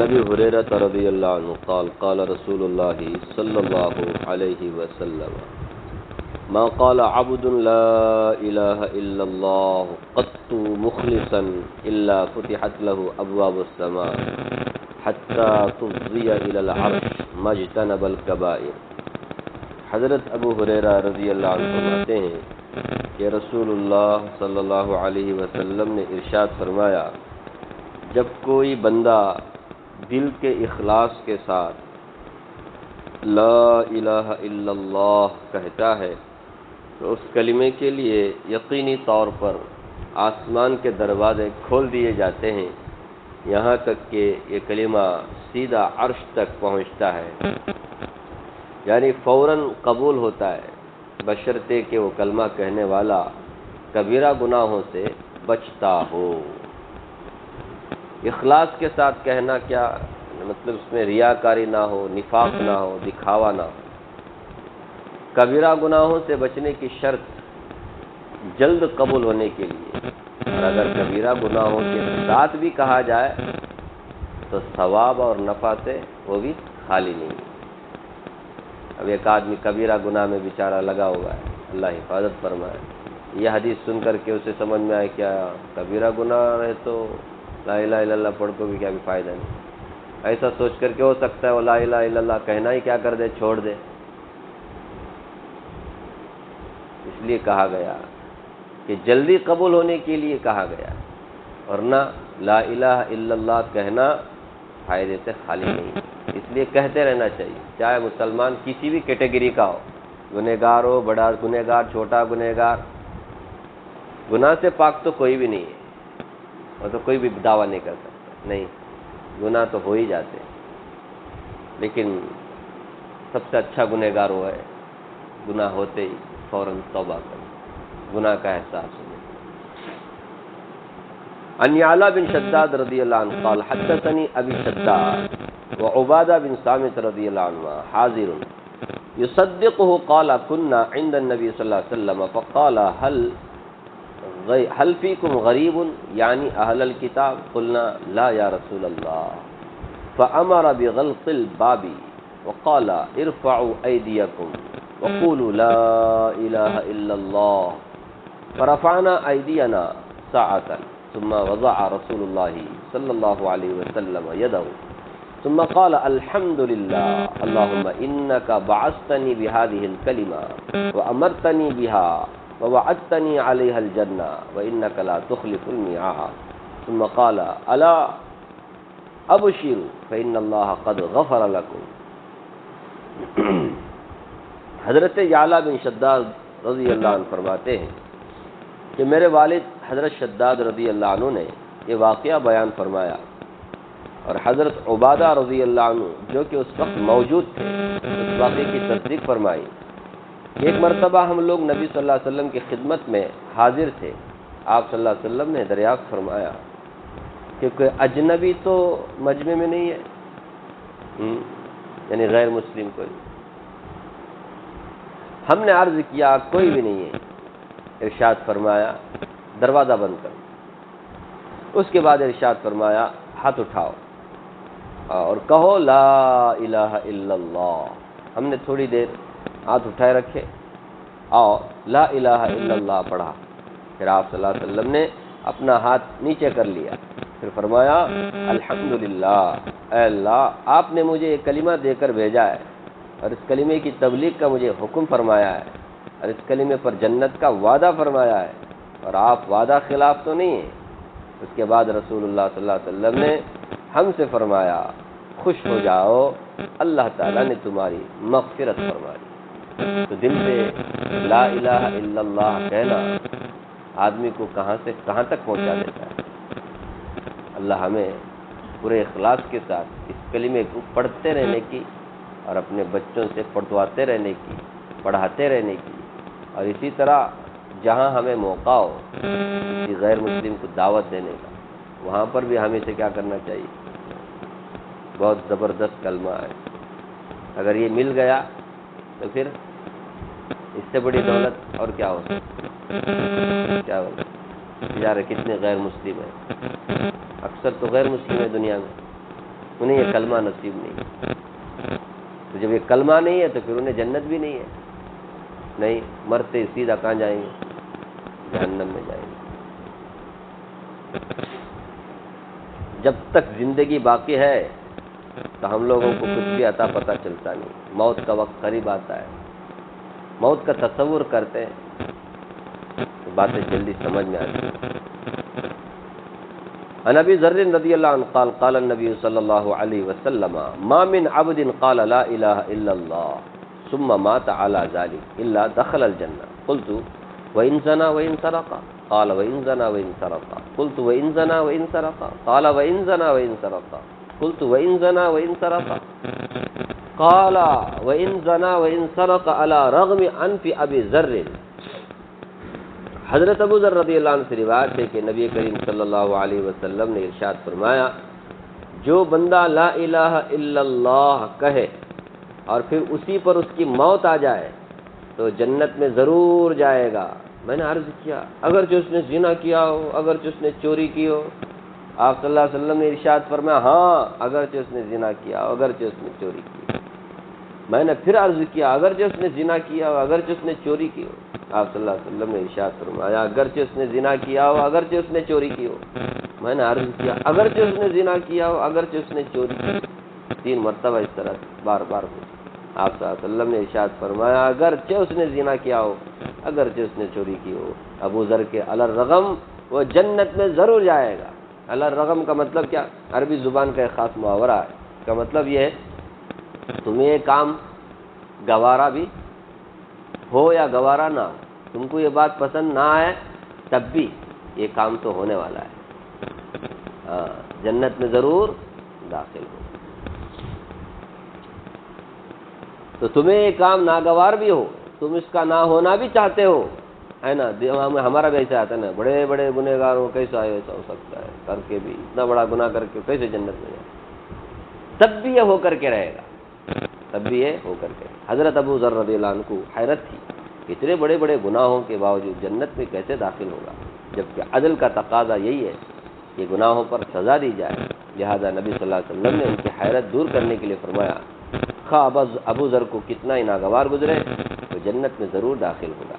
ابي هريرة رضي الله عنه قال قال رسول الله صلى الله عليه وسلم ما قال عبد لا إله إلا الله قط مخلصا إلا فتحت له أبواب السماء حتى تفضي إلى العرش ما اجتنب الكبائر۔ حضرت ابو ہریرہ رضی اللہ عنہ فرماتے ہیں کہ رسول اللہ صلی اللہ علیہ وسلم نے ارشاد فرمایا، جب کوئی بندہ دل کے اخلاص کے ساتھ لا الہ الا اللہ کہتا ہے تو اس کلمے کے لیے یقینی طور پر آسمان کے دروازے کھول دیے جاتے ہیں، یہاں تک کہ یہ کلمہ سیدھا عرش تک پہنچتا ہے، یعنی فوراً قبول ہوتا ہے، بشرطے کہ وہ کلمہ کہنے والا کبیرہ گناہوں سے بچتا ہو۔ اخلاص کے ساتھ کہنا کیا مطلب؟ اس میں ریاکاری نہ ہو، نفاق نہ ہو، دکھاوا نہ ہو۔ کبیرہ گناہوں سے بچنے کی شرط جلد قبول ہونے کے لیے، اور اگر کبیرہ گناہوں کے ساتھ بھی کہا جائے تو ثواب اور نفع سے وہ بھی خالی نہیں ہے۔ اب ایک آدمی کبیرہ گناہ میں بیچارہ لگا ہوا ہے، اللہ حفاظت فرمائے، یہ حدیث سن کر کے اسے سمجھ میں آئے کیا کبیرہ گناہ رہے تو لا الہ الا اللہ پڑھ کو بھی کیا بھی فائدہ نہیں، ایسا سوچ کر کے ہو سکتا ہے وہ لا الہ الا اللہ کہنا ہی کیا کر دے، چھوڑ دے۔ اس لیے کہا گیا کہ جلدی قبول ہونے کے لیے کہا گیا، ورنہ لا الہ الا اللہ کہنا فائدے سے خالی نہیں، اس لیے کہتے رہنا چاہیے، چاہے مسلمان کسی بھی کیٹیگری کا ہو، گنہگار ہو، بڑا گنہگار، چھوٹا گنہگار، گناہ سے پاک تو کوئی بھی نہیں ہے، اور تو کوئی بھی دعویٰ نہیں کر سکتا، نہیں، گناہ تو ہو ہی جاتے ہیں، لیکن سب سے اچھا گنہگار وہ ہے گناہ ہوتے ہی فوراً توبہ کرے، گناہ کا احساس ہو۔ عن یعلا بن شداد رضی اللہ عنہ قال حدثني ابی شداد وعبادہ بن صامت رضی اللہ عنہ حاضر يصدقه قال كنا عند النبي صلی اللہ علیہ وسلم فقال هل فيكم غریب یعنی اہل الكتاب قلنا لا یا رسول اللہ فامر بغلق الباب وقال ارفعوا ایدیکم وقولوا لا الہ الا اللہ فرفعنا ایدینا ساعة ثم وضع رسول الله صلى الله عليه وسلم يده ثم قال الحمد لله اللهم إنك بعثتني بهذه الكلمة وأمرتني بها ووعدتني عليها الجنة وإنك لا تخلف الميعاد ثم قال ألا أبشروا فإن الله قد غفر لكم۔ حضرت یعلا بن شداد رضی اللہ عنہ فرماتے ہیں کہ میرے والد حضرت شداد رضی اللہ عنہ نے یہ واقعہ بیان فرمایا، اور حضرت عبادہ رضی اللہ عنہ جو کہ اس وقت موجود تھے اس واقعے کی تصدیق فرمائی۔ ایک مرتبہ ہم لوگ نبی صلی اللہ علیہ وسلم کی خدمت میں حاضر تھے، آپ صلی اللہ علیہ وسلم نے دریافت فرمایا کہ کوئی اجنبی تو مجمع میں نہیں ہے، یعنی غیر مسلم کوئی؟ ہم نے عرض کیا کوئی بھی نہیں ہے، ارشاد فرمایا دروازہ بند کرو۔ اس کے بعد ارشاد فرمایا ہاتھ اٹھاؤ اور کہو لا الہ الا اللہ۔ ہم نے تھوڑی دیر ہاتھ اٹھائے رکھے اور لا الہ الا اللہ پڑھا، پھر آپ صلی اللہ علیہ وسلم نے اپنا ہاتھ نیچے کر لیا، پھر فرمایا الحمدللہ، اے اللہ آپ نے مجھے یہ کلمہ دے کر بھیجا ہے، اور اس کلمے کی تبلیغ کا مجھے حکم فرمایا ہے، اور اس کلمے پر جنت کا وعدہ فرمایا ہے، اور آپ وعدہ خلاف تو نہیں ہیں۔ اس کے بعد رسول اللہ صلی اللہ علیہ وسلم نے ہم سے فرمایا خوش ہو جاؤ، اللہ تعالیٰ نے تمہاری مغفرت فرمائی۔ تو دل سے لا الہ الا اللہ کہنا آدمی کو کہاں سے کہاں تک پہنچا دیتا ہے۔ اللہ ہمیں پورے اخلاص کے ساتھ اس کلمے کو پڑھتے رہنے کی، اور اپنے بچوں سے پڑھواتے رہنے کی، پڑھاتے رہنے کی، اور اسی طرح جہاں ہمیں موقع ہو کسی غیر مسلم کو دعوت دینے کا، وہاں پر بھی ہمیں سے کیا کرنا چاہیے؟ بہت زبردست کلمہ ہے، اگر یہ مل گیا تو پھر اس سے بڑی دولت اور کیا ہو سکتی؟ کیا ہو یار کتنے غیر مسلم ہیں، اکثر تو غیر مسلم ہے دنیا میں، انہیں یہ کلمہ نصیب نہیں۔ تو جب یہ کلمہ نہیں ہے تو پھر انہیں جنت بھی نہیں ہے، نہیں، مرتے سیدھا کہاں جائیں گے؟ جہنم میں جائیں گے۔ جب تک زندگی باقی ہے تو ہم لوگوں کو کچھ بھی عطا پتہ چلتا نہیں، موت کا وقت قریب آتا ہے، موت کا تصور کرتے ہیں تو باتیں جلدی سمجھ میں آتی ہیں۔ عن ابی ذر رضی اللہ عنہ قال قال النبی صلی اللہ علیہ وسلم ما من عبد قال لا الہ الا اللہ ثم مات على ذلك الا دخل الجنہ قلت وان زنا وان سرق قال وان زنا وان سرق قلت وان زنا وان سرق قال وان زنا وان سرق قلت وان زنا وان سرق قال وان زنا وان سرق على رغم انف ابي ذر۔ حضرت ابو ذر رضی اللہ عنہ سے روایت ہے کہ نبی کریم صلی اللہ علیہ وسلم نے ارشاد فرمایا، جو بندہ لا الہ الا اللہ کہے اور پھر اسی پر اس کی موت آ جائے تو جنت میں ضرور جائے گا۔ میں نے عرض کیا اگرچہ اس نے زنا کیا ہو، اگرچہ اس نے چوری کی ہو؟ آپ صلی اللہ علیہ وسلم نے ارشاد فرمایا ہاں اگرچہ اس نے زنا کیا ہو، اگرچہ اس نے چوری کی ہو۔ میں نے پھر عرض کیا اگرچہ اس نے زنا کیا ہو، اگرچہ اس نے چوری کی ہو؟ آپ صلی اللہ علیہ وسلم نے ارشاد فرمایا اگرچہ اس نے زنا کیا ہو، اگرچہ اس نے چوری کی ہو۔ میں نے عرض کیا اگرچہ اس نے زنا کیا ہو، اگرچہ اس نے چوری کی ہو۔ 3 مرتبہ اس طرح بار بار ہو۔ آپ صلی اللہ علیہ وسلم نے ارشاد فرمایا اگرچہ اس نے زنا کیا ہو، اگرچہ اس نے چوری کی ہو، ابو ذر کے علی الرغم وہ جنت میں ضرور جائے گا۔ علی الرغم کا مطلب کیا؟ عربی زبان کا ایک خاص محاورہ ہے، اس کا مطلب یہ ہے تمہیں یہ کام گوارا بھی ہو یا گوارا نہ ہو، تم کو یہ بات پسند نہ آئے تب بھی یہ کام تو ہونے والا ہے، جنت میں ضرور داخل ہو۔ تو تمہیں یہ کام ناگوار بھی ہو، تم اس کا نہ ہونا بھی چاہتے ہو، ہے نا؟ ہمارا بھی ایسا آتا ہے نا، بڑے بڑے گنہگار ہو کیسا ایسا ہو سکتا ہے، کر کے بھی اتنا بڑا گناہ کر کے کیسے جنت میں جائے؟ تب بھی یہ ہو کر کے رہے گا، تب بھی یہ ہو کر کے۔ حضرت ابو ذر رضی اللہ عنہ کو حیرت تھی، اتنے بڑے بڑے گناہوں کے باوجود جنت میں کیسے داخل ہوگا، جبکہ عدل کا تقاضا یہی ہے کہ گناہوں پر سزا دی جائے۔ لہذا نبی صلی اللہ علیہ وسلم نے ان کی حیرت دور کرنے کے لیے فرمایا خواہ ابو ذر کو کتنا ہی ناگوار گزرے تو جنت میں ضرور داخل ہوگا۔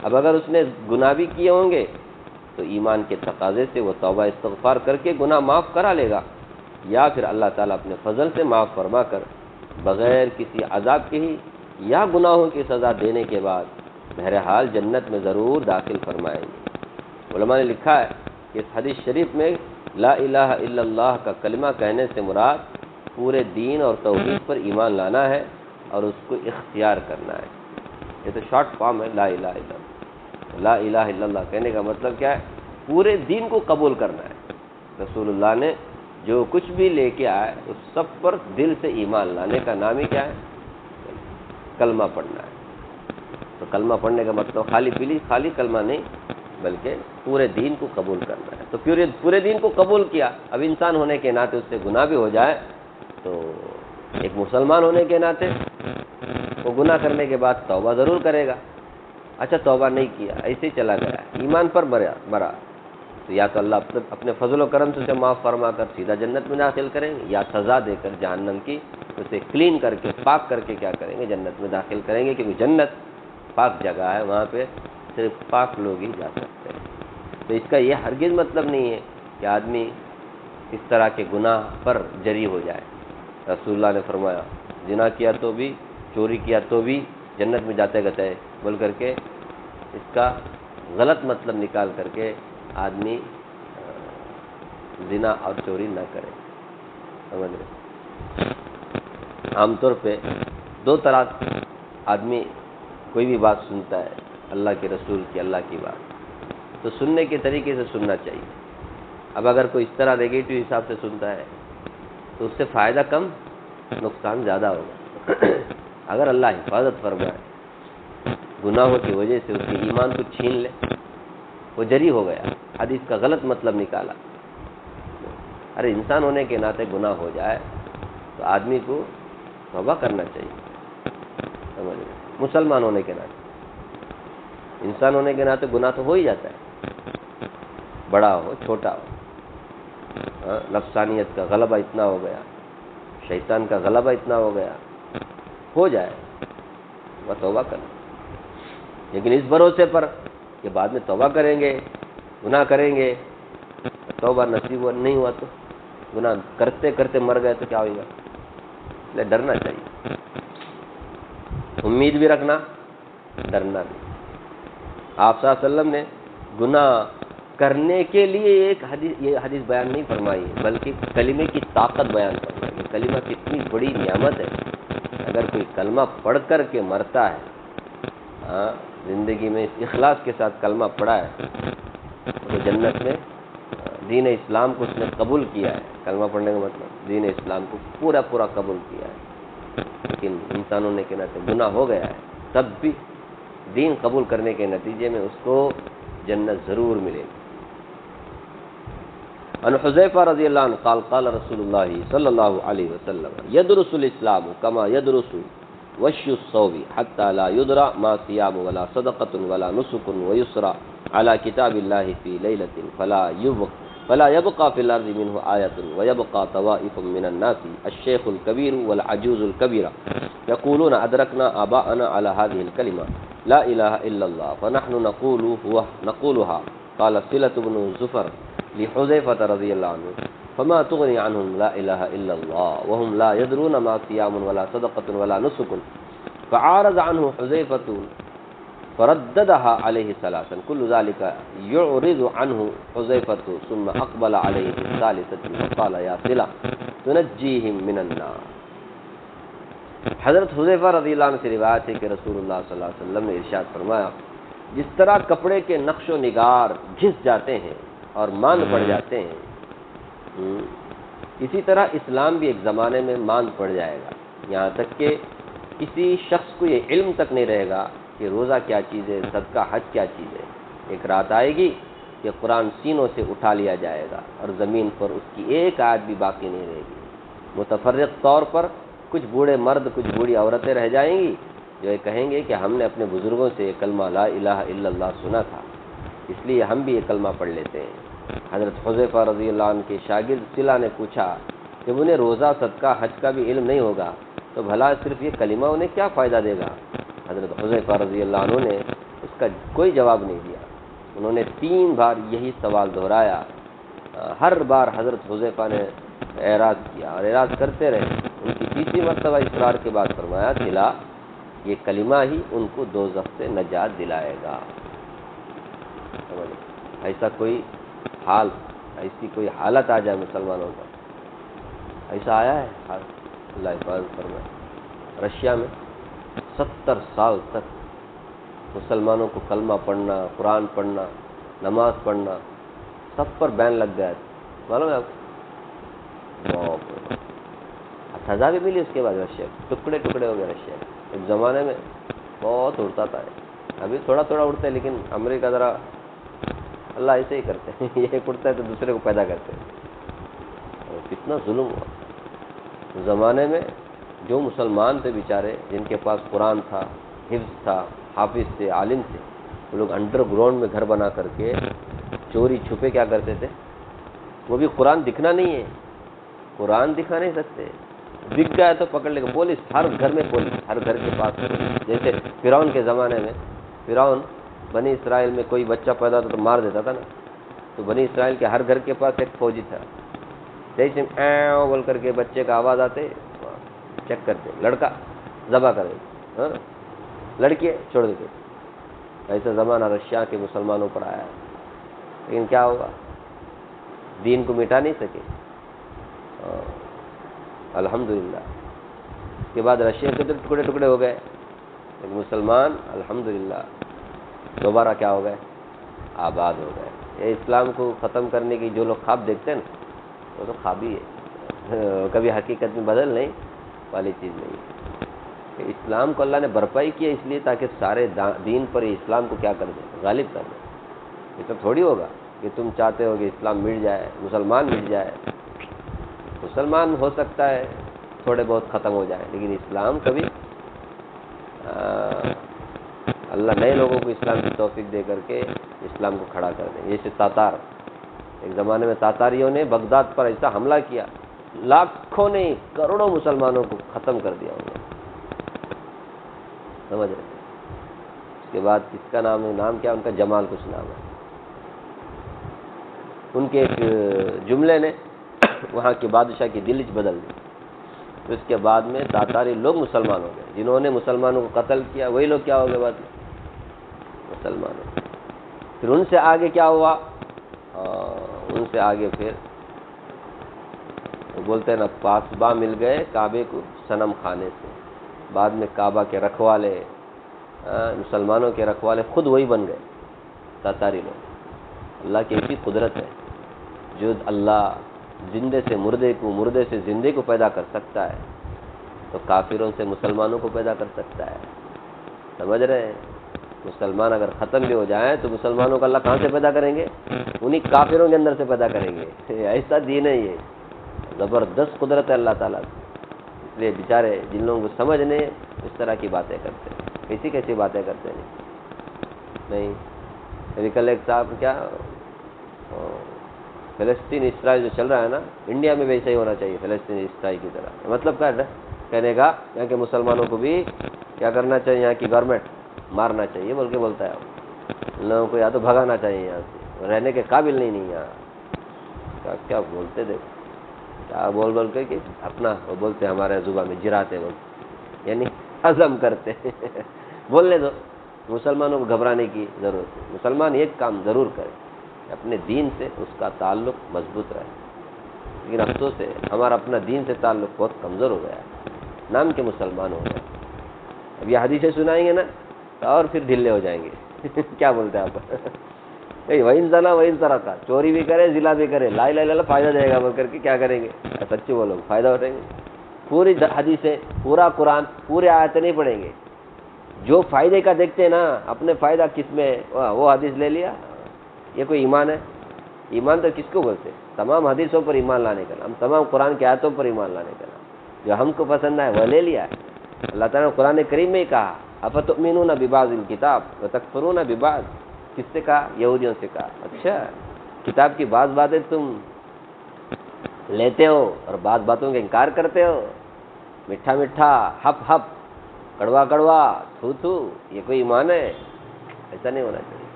اب اگر اس نے گناہ بھی کیے ہوں گے تو ایمان کے تقاضے سے وہ توبہ استغفار کر کے گناہ معاف کرا لے گا، یا پھر اللہ تعالیٰ اپنے فضل سے معاف فرما کر بغیر کسی عذاب کے ہی یا گناہوں کی سزا دینے کے بعد بہرحال جنت میں ضرور داخل فرمائیں گے۔ علماء نے لکھا ہے کہ اس حدیث شریف میں لا الہ الا اللہ کا کلمہ کہنے سے مراد پورے دین اور توحید پر ایمان لانا ہے اور اس کو اختیار کرنا ہے۔ یہ تو شارٹ فارم ہے لا الہ الا اللہ۔ لا الہ الا اللہ کہنے کا مطلب کیا ہے؟ پورے دین کو قبول کرنا ہے۔ رسول اللہ نے جو کچھ بھی لے کے آئے اس سب پر دل سے ایمان لانے کا نام ہی کیا ہے؟ کلمہ پڑھنا ہے۔ تو کلمہ پڑھنے کا مطلب خالی کلمہ نہیں بلکہ پورے دین کو قبول کرنا ہے۔ تو پورے دین کو قبول کیا، اب انسان ہونے کے ناطے اس سے گناہ بھی ہو جائے تو ایک مسلمان ہونے کے ناطے وہ گناہ کرنے کے بعد توبہ ضرور کرے گا۔ اچھا توبہ نہیں کیا، ایسے ہی چلا گیا، ایمان پر مرا تو یا تو اللہ اپنے فضل و کرم سے اسے معاف فرما کر سیدھا جنت میں داخل کریں گے، یا سزا دے کر جہنم کی اسے کلین کر کے پاک کر کے کیا کریں گے؟ جنت میں داخل کریں گے، کیونکہ جنت پاک جگہ ہے، وہاں پہ صرف پاک لوگ ہی جا سکتے ہیں۔ تو اس کا یہ ہرگز مطلب نہیں ہے کہ آدمی اس طرح کے گناہ پر جری ہو جائے۔ رسول اللہ نے فرمایا زنا کیا تو بھی، چوری کیا تو بھی جنت میں جاتے گتے بول کر کے اس کا غلط مطلب نکال کر کے آدمی زنا اور چوری نہ کرے۔ سمجھ رہے؟ عام طور پہ 2 طرح آدمی کوئی بھی بات سنتا ہے، اللہ کے رسول کی، اللہ کی بات، تو سننے کے طریقے سے سننا چاہیے۔ اب اگر کوئی اس طرح نیگیٹو حساب سے سنتا ہے تو اس سے فائدہ کم نقصان زیادہ ہوگا۔ اگر اللہ حفاظت فرمائے، گناہوں کی وجہ سے اس کے ایمان کو چھین لے، وہ جری ہو گیا، حدیث کا غلط مطلب نکالا، ارے انسان ہونے کے ناطے گناہ ہو جائے تو آدمی کو توبہ کرنا چاہیے۔ سمجھ لیں، مسلمان ہونے کے ناطے، انسان ہونے کے ناطے گناہ تو ہو ہی جاتا ہے، بڑا ہو چھوٹا ہو، نفسانیت کا غلبہ اتنا ہو گیا شیطان کا غلبہ اتنا ہو گیا، ہو جائے وہ توبہ کر، لیکن اس بھروسے پر کہ بعد میں توبہ کریں گے، گناہ کریں گے، توبہ نصیب نہیں ہوا تو گناہ کرتے کرتے مر گئے تو کیا ہوگا؟ اس لیے ڈرنا چاہیے، امید بھی رکھنا، ڈرنا بھی۔ آپ صلی اللہ علیہ وسلم نے گناہ کرنے کے لیے یہ حدیث بیان نہیں فرمائی، بلکہ کلمے کی طاقت بیان فرمائی کہ کلمہ کتنی بڑی نعمت ہے۔ اگر کوئی کلمہ پڑھ کر کے مرتا ہے، زندگی میں اس اخلاص کے ساتھ کلمہ پڑھا ہے تو جنت میں، دین اسلام کو اس نے قبول کیا ہے۔ کلمہ پڑھنے کا مطلب دین اسلام کو پورا پورا قبول کیا ہے، لیکن انسانوں نے کہنا کہ گناہ ہو گیا ہے، تب بھی دین قبول کرنے کے نتیجے میں اس کو جنت ضرور ملے گی۔ ان حذیفہ رضی اللہ عنہ قال قال رسول اللہ صلی اللہ علیہ وسلم یدرس الاسلام کما یدرس وشی الصوب حتی لا یدرى ما صیام ولا صدقۃ ولا نسک ویسرى علی کتاب اللہ فی لیلۃ فلا يبقى في الارض منه آیۃ ويبقى طوائف من الناس الشیخ الکبیر والعجوز الکبیرہ یقولون ادرکنا آباءنا على هذه الکلمہ لا الہ الا اللہ فنحن نقولها قال صلة بن زفر لحذیفة رضی اللہ عنہ فما تغنی عنهم لا الہ الا اللہ وهم لا يدرون ما صیام ولا صدقۃ ولا نسک فعارض عنه حذیفة فرددها عليه ثلاثا كل ذلك يعرض عنه حذيفة ثم اقبل عليه الثالثة وقال يا صلة تنجيهم من النار۔ حضرت حذیفہ رضی اللہ عنہ سے روایت ہے کہ رسول اللہ صلی اللہ علیہ وسلم نے ارشاد فرمایا، جس طرح کپڑے کے نقش و نگار گھس جاتے ہیں اور ماند پڑ جاتے ہیں، اسی طرح اسلام بھی ایک زمانے میں ماند پڑ جائے گا، یہاں تک کہ کسی شخص کو یہ علم تک نہیں رہے گا کہ روزہ کیا چیز ہے، صدقہ حج کیا چیز ہے۔ ایک رات آئے گی کہ قرآن سینوں سے اٹھا لیا جائے گا اور زمین پر اس کی ایک آیت بھی باقی نہیں رہے گی۔ متفرق طور پر کچھ بوڑھے مرد، کچھ بوڑھی عورتیں رہ جائیں گی جو یہ کہیں گے کہ ہم نے اپنے بزرگوں سے یہ کلمہ لا الہ الا اللہ سنا تھا، اس لیے ہم بھی یہ کلمہ پڑھ لیتے ہیں۔ حضرت حذیفہ رضی اللہ عنہ کے شاگرد صلہ نے پوچھا کہ انہیں روزہ، صدقہ، حج کا بھی علم نہیں ہوگا تو بھلا صرف یہ کلمہ انہیں کیا فائدہ دے گا؟ حضرت حذیفہ رضی اللہ عنہ نے اس کا کوئی جواب نہیں دیا، انہوں نے 3 بار یہی سوال دہرایا۔ ہر بار حضرت حذیفہ نے اعراض کیا اور اعراض کرتے رہے، ان کی 3 مرتبہ اصرار کے بعد فرمایا چلا یہ کلمہ ہی ان کو دوزخ سے نجات دلائے گا۔ ایسا کوئی حال، ایسی کوئی حالت آ جائے مسلمانوں کا، ایسا آیا ہے حال؟ اللہ حفاظت فرمائے۔ رشیا میں 70 سال تک مسلمانوں کو کلمہ پڑھنا، قرآن پڑھنا، نماز پڑھنا سب پر بین لگ گیا تھا، معلوم ہے آپ کو؟ سزا بھی ملی اس کے بعد، رشیا ٹکڑے ٹکڑے ہو گئے۔ رشیا ایک زمانے میں بہت اڑتا تھا، ابھی تھوڑا تھوڑا اڑتے ہیں، لیکن امریکہ ذرا اللہ ایسے ہی کرتے ہیں، یہ اڑتا ہے تو دوسرے کو پیدا کرتے ہیں۔ کتنا ظلم ہوا اس زمانے میں، جو مسلمان تھے بیچارے، جن کے پاس قرآن تھا، حفظ تھا، حافظ تھے، عالم تھے، وہ لوگ انڈر گراؤنڈ میں گھر بنا کر کے چوری چھپے کیا کرتے تھے؟ وہ بھی قرآن دکھنا نہیں ہے، قرآن دکھا نہیں سکتے، دکھ گیا تو پکڑ لے گا پولیس، ہر گھر میں پولیس، ہر گھر کے پاس۔ جیسے فرعون کے زمانے میں، فرعون بنی اسرائیل میں کوئی بچہ پیدا ہوتا تو مار دیتا تھا نا، تو بنی اسرائیل کے ہر گھر کے پاس ایک فوجی تھا، جیسے ایوں بول کر کے بچے کا آواز آتے چیک کرتے، لڑکا ذبح کر دیتے، لڑکی چھوڑ دیتے۔ ایسا زمانہ رشیا کے مسلمانوں پر آیا ہے، لیکن کیا ہوگا؟ دین کو مٹا نہیں سکے الحمدللہ۔ اس کے بعد رشیا کے ٹکڑے ٹکڑے ہو گئے، لیکن مسلمان الحمدللہ دوبارہ کیا ہو گئے؟ آباد ہو گئے۔ یہ اسلام کو ختم کرنے کی جو لوگ خواب دیکھتے ہیں نا، وہ تو خواب ہی ہے، کبھی حقیقت میں بدل نہیں والی چیز نہیں ہے۔ کہ اسلام کو اللہ نے برپائی کیا اس لیے تاکہ سارے دین پر اسلام کو کیا کر دیں؟ غالب کر دیں۔ یہ تو تھوڑی ہوگا کہ تم چاہتے ہو کہ اسلام مٹ جائے، مسلمان مٹ جائے۔ مسلمان ہو سکتا ہے تھوڑے بہت ختم ہو جائے، لیکن اسلام کبھی اللہ نئے لوگوں کو اسلام کی توفیق دے کر کے اسلام کو کھڑا کر دیں۔ جیسے تاتار، ایک زمانے میں تاتاریوں نے بغداد پر ایسا حملہ کیا لاکھوں نہیں کروڑوں مسلمانوں کو ختم کر دیا انہوں نے، سمجھ رہے؟ اس کے بعد کس کا نام کیا ان کا، جمال کچھ نام ہے، ان کے ایک جملے نے وہاں کے بادشاہ کی دل بدل دی. تو اس کے بعد میں تاتاری لوگ مسلمان ہو گئے، جنہوں نے مسلمانوں کو قتل کیا وہی لوگ کیا ہو گئے بعد میں مسلمان ہو گئے. پھر ان سے آگے کیا ہوا، ان سے آگے پھر وہ بولتے ہیں نا پاسباں مل گئے کعبے کو صنم کھانے سے. بعد میں کعبہ کے رکھوالے، مسلمانوں کے رکھوالے خود وہی بن گئے تاتاری لوگ. اللہ کی ایسی قدرت ہے، جو اللہ زندے سے مردے کو، مردے سے زندے کو پیدا کر سکتا ہے تو کافروں سے مسلمانوں کو پیدا کر سکتا ہے. سمجھ رہے ہیں؟ مسلمان اگر ختم بھی ہو جائیں تو مسلمانوں کو اللہ کہاں سے پیدا کریں گے؟ انہی کافروں کے اندر سے پیدا کریں گے. ایسا دین ہے، یہ زبردست قدرت ہے اللہ تعالیٰ کی. اس لیے بیچارے جن لوگوں کو سمجھ نہیں اس طرح کی باتیں کرتے ہیں، کیسی باتیں کرتے نہیں. ابھی کل ایک صاحب کیا فلسطین اسرائیل جو چل رہا ہے نا، انڈیا میں ویسا ہی ہونا چاہیے فلسطین اسرائیل کی طرح. مطلب کیا ہے کہنے کا، یہاں کے مسلمانوں کو بھی کیا کرنا چاہیے، یہاں کی گورنمنٹ مارنا چاہیے بول کے بولتا ہے. ان لوگوں کو یا تو بھگانا چاہیے یہاں سے، رہنے کے قابل نہیں یہاں. کیا بولتے دیکھ، کیا بول کے کہ اپنا وہ بولتے ہمارے زبان میں جراتے بولتے، یعنی ہضم کرتے. بولنے دو، مسلمانوں کو گھبرانے کی ضرورت ہے. مسلمان ایک کام ضرور کرے، اپنے دین سے اس کا تعلق مضبوط رہے. لیکن افسوس ہے ہمارا اپنا دین سے تعلق بہت کمزور ہو گیا ہے، نام کے مسلمان ہو گئے. اب یہ حدیثیں سنائیں گے نا اور پھر ڈھلے ہو جائیں گے. کیا بولتے ہیں آپ؟ وہی زنا وہی طرح کا، چوری بھی کرے ضلع بھی کرے، لا الہ الا اللہ فائدہ دے گا بول کر کے کیا کریں گے؟ سچی بولو فائدہ اٹھائیں گے. پوری حدیثیں، پورا قرآن، پورے آیتیں نہیں پڑھیں گے. جو فائدے کا دیکھتے ہیں نا، اپنے فائدہ کس میں وہ حدیث لے لیا. یہ کوئی ایمان ہے؟ ایمان تو کس کو بولتے؟ تمام حدیثوں پر ایمان لانے کا نام، تمام قرآن کی آیتوں پر ایمان لانے کا نام. جو ہم کو پسند ہے وہ لے لیا. اللہ تعالیٰ نے قرآن کریم میں ہی کہا افتؤمنون ببعض الکتاب وتکفرون ببعض. کس سے کہا؟ یہودیوں سے کہا. اچھا، کتاب کی بعض باتیں تم لیتے ہو اور بعض باتوں کا انکار کرتے ہو. میٹھا میٹھا، ہپ ہپ، کڑوا کڑوا، تھو تھو، یہ کوئی ایمان ہے؟ ایسا نہیں ہونا چاہیے.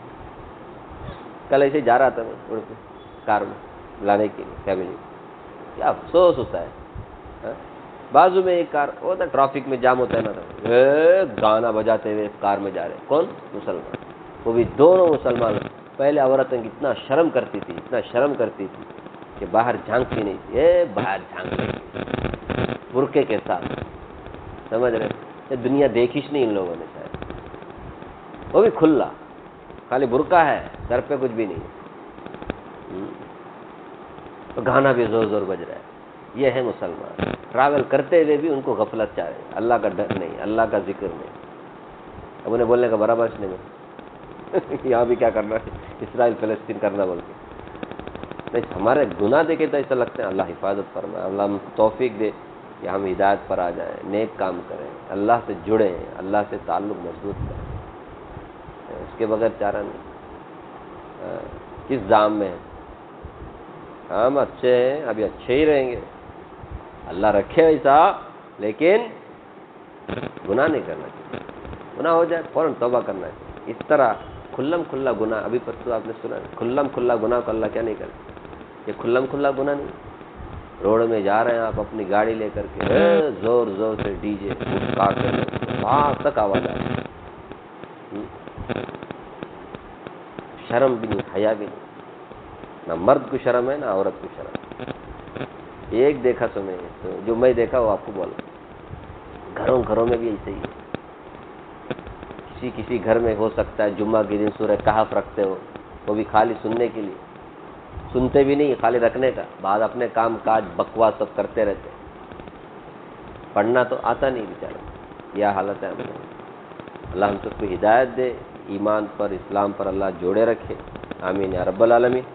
کل ایسے جا رہا تھا میں اڑ کے کار میں لانے کے لیے فیملی، کیا افسوس ہوتا ہے. بازو میں ایک کار ہوتا ہے، ٹرافک میں جام ہوتا ہے نا، گانا بجاتے ہوئے کار میں جا رہے. کون؟ مسلمان. وہ بھی دونوں مسلمان. پہلے عورتیں اتنا شرم کرتی تھی کہ باہر جھانکتی نہیں تھی. باہر جھانکتی تھی برقعے کے ساتھ. سمجھ رہے؟ یہ دنیا دیکھیش نہیں ان لوگوں نے شاید. وہ بھی کھلا، خالی برقع ہے، سر پہ کچھ بھی نہیں. گانا بھی زور زور بج رہا ہے. یہ ہے مسلمان. ٹریول کرتے ہوئے بھی ان کو غفلت چاہ رہے ہیں، اللہ کا ڈر نہیں، اللہ کا ذکر نہیں. اب انہیں بولنے کا برابر نہیں میں یہاں بھی کیا کرنا ہے، اسرائیل فلسطین کرنا بول کے. ہمارے گناہ دیکھے تو ایسا لگتا ہے اللہ حفاظت فرمائے، اللہ ہم توفیق دے کہ ہم ہدایت پر آ جائیں، نیک کام کریں، اللہ سے جڑیں، اللہ سے تعلق مضبوط کریں. اس کے بغیر چارہ نہیں. کس دام میں ہم اچھے ہیں، ابھی اچھے ہی رہیں گے، اللہ رکھے ایسا، لیکن گناہ نہیں کرنا چاہیے. گناہ ہو جائے فوراً توبہ کرنا چاہیے. اس طرح کھلم کھلا گناہ، ابھی پرسوں آپ نے سنا کھلم کھلا گناہ کو اللہ کیا نہیں کرتا. یہ کھلم کھلا گناہ نہیں. روڈ میں جا رہے ہیں آپ اپنی گاڑی لے کر کے، زور زور سے ڈی جے کاٹتے ہیں، وہاں تک آواز آ رہی ہے. شرم بھی نہیں، حیا بھی نہیں. نہ مرد کو شرم ہے نہ عورت کو شرم. ایک دیکھا تو میں، تو جو میں دیکھا وہ آپ کو بولا. گھروں میں بھی ایسے ہی ہے. کسی گھر میں ہو سکتا ہے جمعہ کے دن سورہ کہف رکھتے ہو، وہ بھی خالی سننے کے لیے. سنتے بھی نہیں، خالی رکھنے کا، بعد اپنے کام کاج بکواس سب کرتے رہتے. پڑھنا تو آتا نہیں بیچارہ. یہ حالت ہے ہم لوگ. اللہ ہم سب کو ہدایت دے، ایمان پر، اسلام پر اللہ جوڑے رکھے. آمین یا رب العالمین.